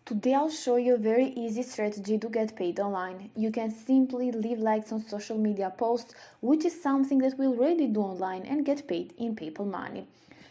Today I'll show you a very easy strategy to get paid online. You can simply leave likes on social media posts, which is something that we already do online, and get paid in PayPal money.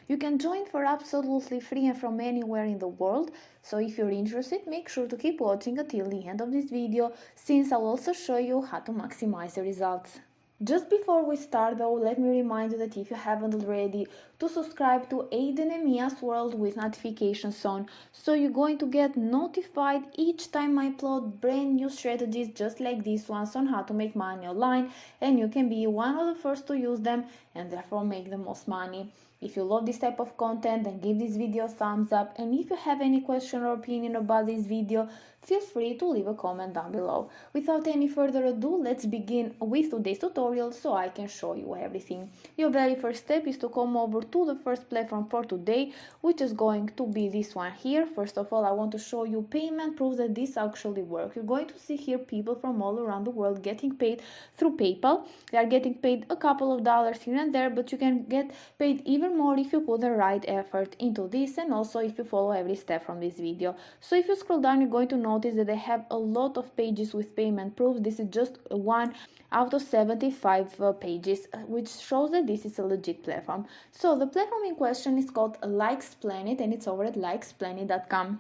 You can join for absolutely free and from anywhere in the world, so if you're interested, make sure to keep watching until the end of this video, since I'll also show you how to maximize the results. Just before we start though, let me remind you that if you haven't already, to subscribe to Aiden and Mia's World with notifications on, so you're going to get notified each time I upload brand new strategies just like these ones on how to make money online, and you can be one of the first to use them and therefore make the most money. If you love this type of content, then give this video a thumbs up, and if you have any question or opinion about this video, feel free to leave a comment down below. Without any further ado, let's begin with today's tutorial so I can show you everything. Your very first step is to come over to the first platform for today, which is going to be this one here. First of all, I want to show you payment proof that this actually works. You're going to see here people from all around the world getting paid through PayPal. They are getting paid a couple of dollars here and there, but you can get paid even more if you put the right effort into this, and also if you follow every step from this video. So if you scroll down, you're going to notice that they have a lot of pages with payment proof. This is just one out of 75 pages, which shows that this is a legit platform. So the platform in question is called Likesplanet, and it's over at likesplanet.com.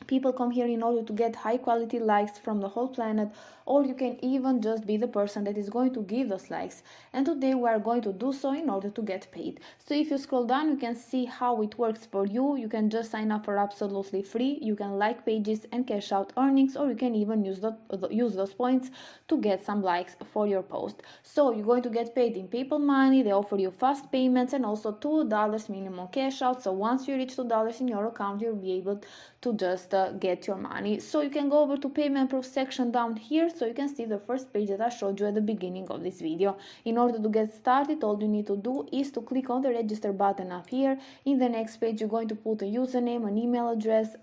People come here in order to get high quality likes from the whole planet, or you can even just be the person that is going to give those likes, and today we are going to do so in order to get paid. So if you scroll down, you can see how it works for you. You can just sign up for absolutely free. You can like pages and cash out earnings, or you can even use those points to get some likes for your post. So you're going to get paid in PayPal money. They offer you fast payments and also $2 minimum cash out. So once you reach $2 in your account, you'll be able to just get your money. So you can go over to payment proof section down here, so you can see the first page that I showed you at the beginning of this video. In order to get started, all you need to do is to click on the register button up here. In the next page, you're going to put a username, an email address,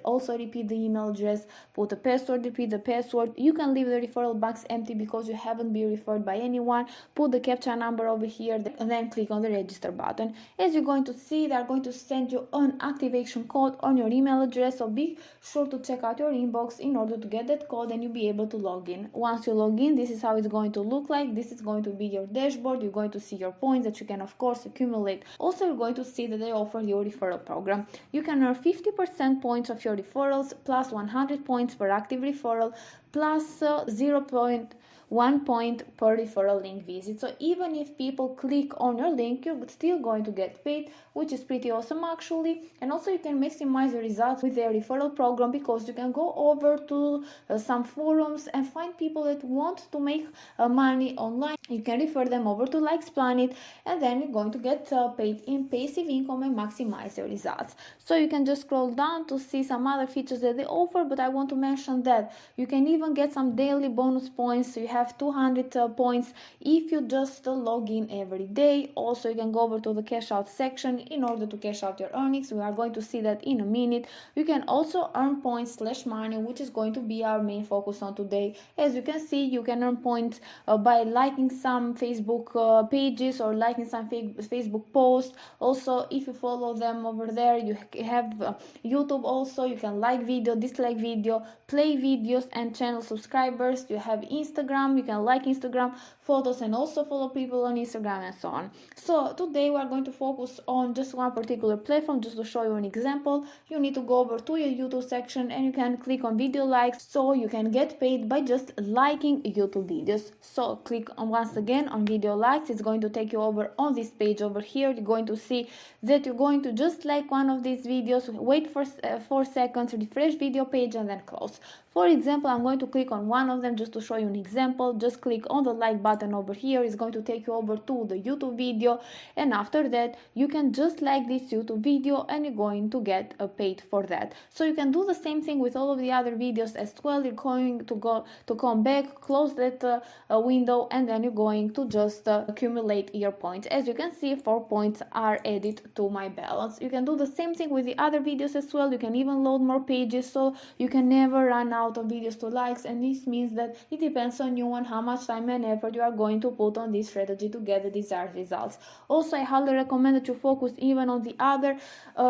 also repeat the email address, put a password, repeat the password. You can leave the referral box empty because you haven't been referred by anyone. Put the captcha number over here and then click on the register button. As you're going to see, they are going to send you an activation code on your email address, so be sure to check out your inbox in order to get that code and you'll be able to log in. Once you log in, this is how it's going to look like. This is going to be your dashboard. You're going to see your points that you can of course accumulate. Also, you're going to see that they offer you a referral program. You can earn 50% points of your referrals plus 100 points per active referral plus 0.1 point per referral link visit. So even if people click on your link, you're still going to get paid, which is pretty awesome actually. And also you can maximize the results with their referral program because you can go over to some forums and find people that want to make money online. You can refer them over to Likesplanet, and then you're going to get paid in passive income and maximize your results. So you can just scroll down to see some other features that they offer, but I want to mention that you can even get some daily bonus points. So you have 200 points if you just log in every day. Also, you can go over to the cash out section in order to cash out your earnings. We are going to see that in a minute. You can also earn points / money, which is going to be our main focus on today. As you can see, you can earn points by liking some Facebook pages or liking some Facebook posts. Also, if you follow them over there, you have YouTube. Also, you can like video, dislike video, play videos, and channel subscribers. You have Instagram. You can like Instagram photos and also follow people on Instagram and so on. So today we are going to focus on just one particular platform. Just to show you an example, you need to go over to your YouTube section and you can click on video likes, so you can get paid by just liking YouTube videos. So click on once again on video likes. It's going to take you over on this page over here. You're going to see that you're going to just like one of these videos, wait for 4 seconds, refresh video page, and then close. For example, I'm going to click on one of them just to show you an example. Just click on the like button over here. It's going to take you over to the YouTube video, and after that you can just like this YouTube video and you're going to get paid for that. So you can do the same thing with all of the other videos as well. You're going to come back, close that window, and then you're going to just accumulate your points. As you can see, 4 points are added to my balance. You can do the same thing with the other videos as well. You can even load more pages, so you can never run out of videos to likes, and this means that it depends on you and how much time and effort you are going to put on this strategy to get the desired results. Also, I highly recommend that you focus even on the other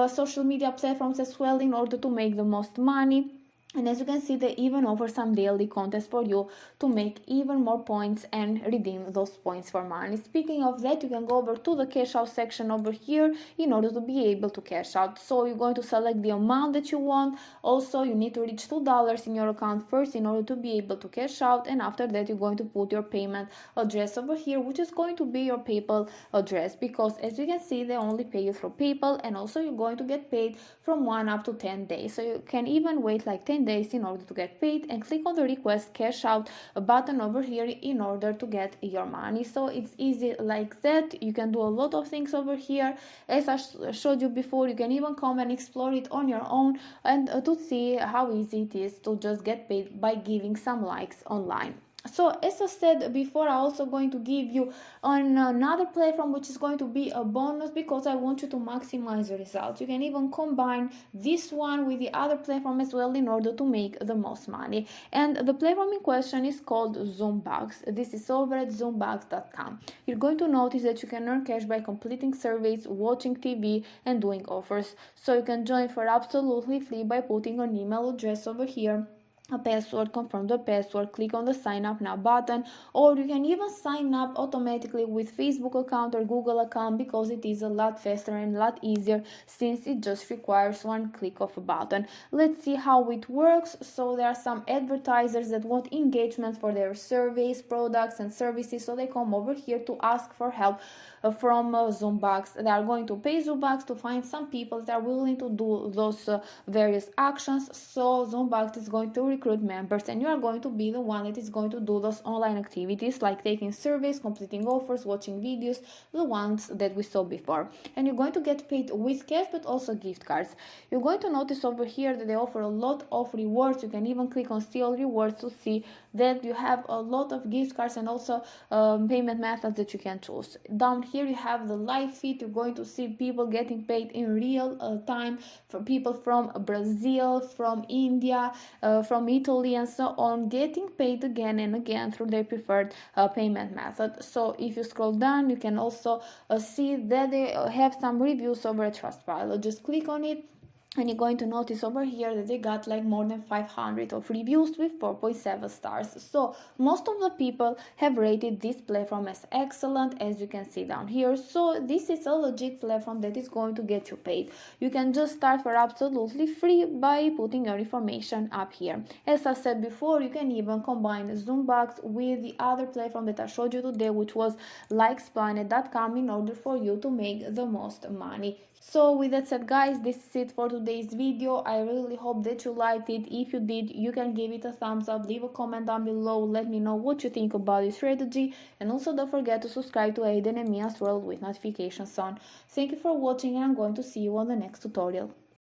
social media platforms as well in order to make the most money. And as you can see, they even offer some daily contests for you to make even more points and redeem those points for money. Speaking of that, you can go over to the cash out section over here in order to be able to cash out. So you're going to select the amount that you want. Also, you need to reach $2 in your account first in order to be able to cash out. And after that, you're going to put your payment address over here, which is going to be your PayPal address, because as you can see, they only pay you through PayPal, and also you're going to get paid from 1 up to 10 days. So you can even wait like 10 days in order to get paid, and click on the request cash out button over here in order to get your money. So it's easy like that. You can do a lot of things over here. As I showed you before, you can even come and explore it on your own and to see how easy it is to just get paid by giving some likes online. So as I said before, I'm also going to give you on another platform which is going to be a bonus, because I want you to maximize the results. You can even combine this one with the other platform as well in order to make the most money. And the platform in question is called Zoombuck. This is over at zoombuck.com. You're going to notice that you can earn cash by completing surveys, watching TV, and doing offers. So you can join for absolutely free by putting an email address over here, a password, confirm the password, click on the sign up now button, or you can even sign up automatically with Facebook account or Google account, because it is a lot faster and a lot easier since it just requires one click of a button. Let's see how it works. So there are some advertisers that want engagement for their surveys, products and services, so they come over here to ask for help from Zoombuck. They are going to pay Zoombuck to find some people that are willing to do those various actions. So Zoombuck is going to recruit members, and you are going to be the one that is going to do those online activities like taking surveys, completing offers, watching videos, the ones that we saw before. And you're going to get paid with cash but also gift cards. You're going to notice over here that they offer a lot of rewards. You can even click on see all rewards to see that you have a lot of gift cards and also payment methods that you can choose. Down here you have the live feed. You're going to see people getting paid in real time, for people from Brazil, from India, from Italy and so on, getting paid again and again through their preferred payment method. So if you scroll down, you can also see that they have some reviews over at Trustpilot. Just click on it, and you're going to notice over here that they got like more than 500 of reviews with 4.7 stars. So most of the people have rated this platform as excellent, as you can see down here. So this is a legit platform that is going to get you paid. You can just start for absolutely free by putting your information up here. As I said before, you can even combine Zoombuck with the other platform that I showed you today, which was likesplanet.com, in order for you to make the most money. So with that said, guys, this is it for today's video. I really hope that you liked it. If you did, you can give it a thumbs up, leave a comment down below, let me know what you think about this strategy, and also don't forget to subscribe to Aiden and Mia's World with notifications on. Thank you for watching, and I'm going to see you on the next tutorial.